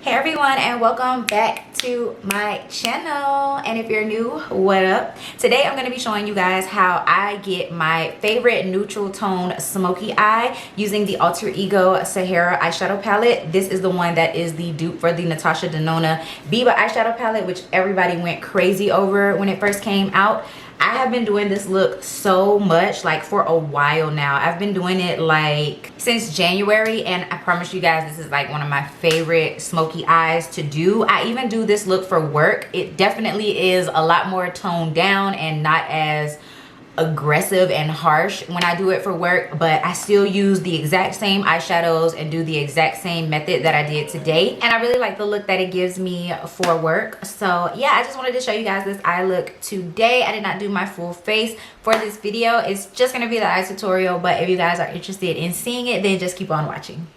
Hey everyone, and welcome back to my channel. And if you're new, what up? Today I'm going to be showing you guys how I get my favorite neutral tone smoky eye using the Alter Ego Sahara eyeshadow palette. This is the one that is the dupe for the Natasha Denona Biba eyeshadow palette, which everybody went crazy over when it first came out. I have been doing this look so much, like for a while now. I've been doing it like since January, and I promise you guys this is like one of my favorite smoky eyes to do. I even do this look for work. It definitely is a lot more toned down and not as aggressive and harsh when I do it for work, but I still use the exact same eyeshadows and do the exact same method that I did today, and I really like the look that it gives me for work. So yeah, I just wanted to show you guys this eye look today. I did not do my full face for this video. It's just going to be the eye tutorial, but if you guys are interested in seeing it, then just keep on watching.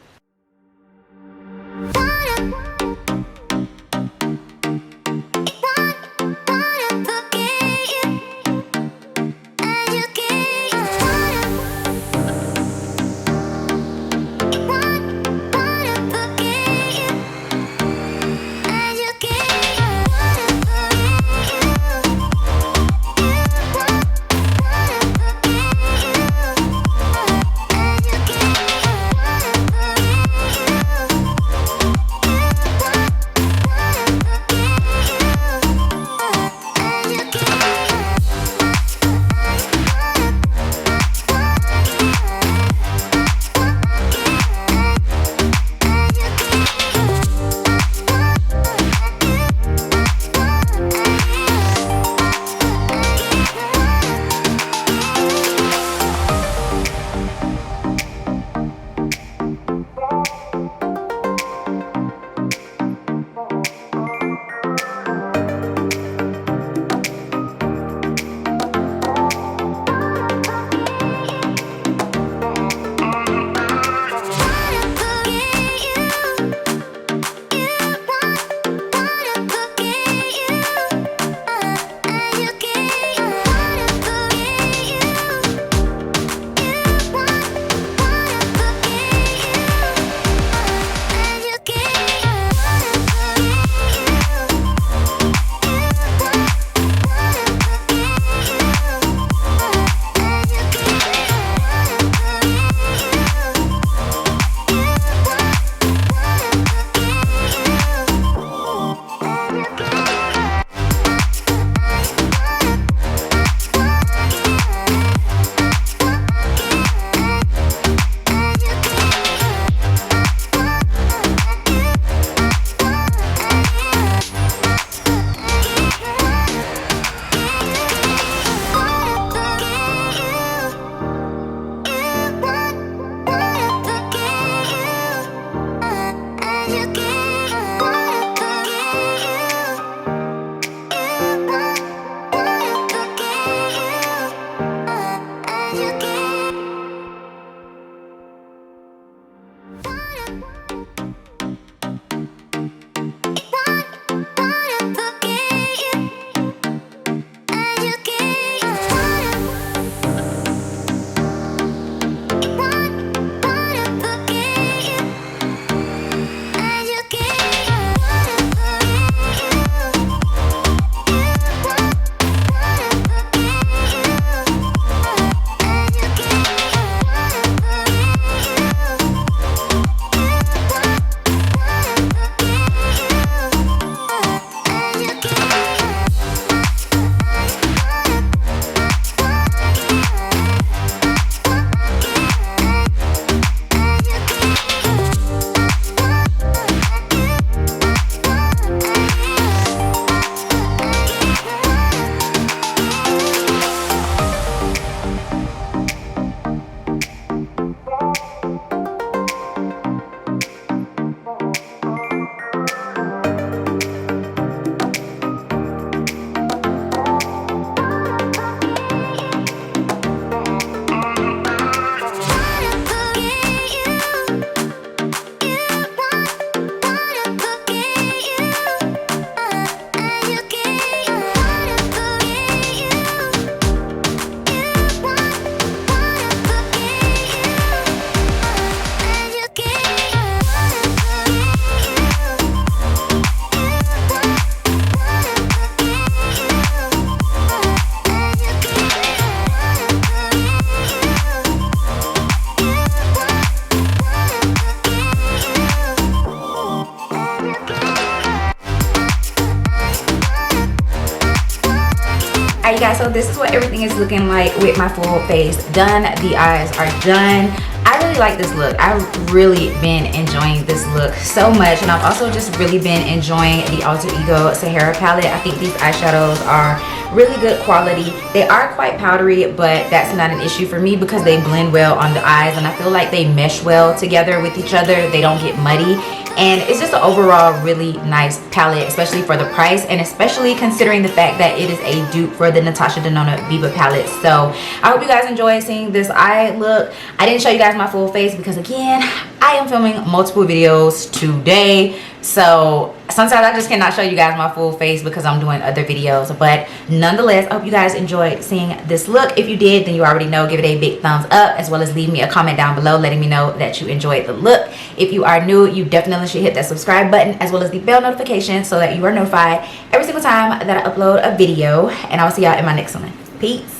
Alright guys, so this is what everything is looking like with my full face done. The eyes are done. I really like this look. I've really been enjoying this look so much, and I've also just really been enjoying the Alter Ego Sahara palette. I think these eyeshadows are really good quality. They are quite powdery, but that's not an issue for me because they blend well on the eyes, and I feel like they mesh well together with each other. They don't get muddy, and it's just an overall really nice palette, especially for the price, and especially considering the fact that it is a dupe for the Natasha Denona Biba palette. So I hope you guys enjoy seeing this eye look. I didn't show you guys my full face because, again, I am filming multiple videos today, so sometimes I just cannot show you guys my full face because I'm doing other videos. But nonetheless, I hope you guys enjoyed seeing this look. If you did, then you already know, give it a big thumbs up, as well as leave me a comment down below letting me know that you enjoyed the look. If you are new, you definitely should hit that subscribe button as well as the bell notification so that you are notified every single time that I upload a video. And I'll see y'all in my next one. Peace.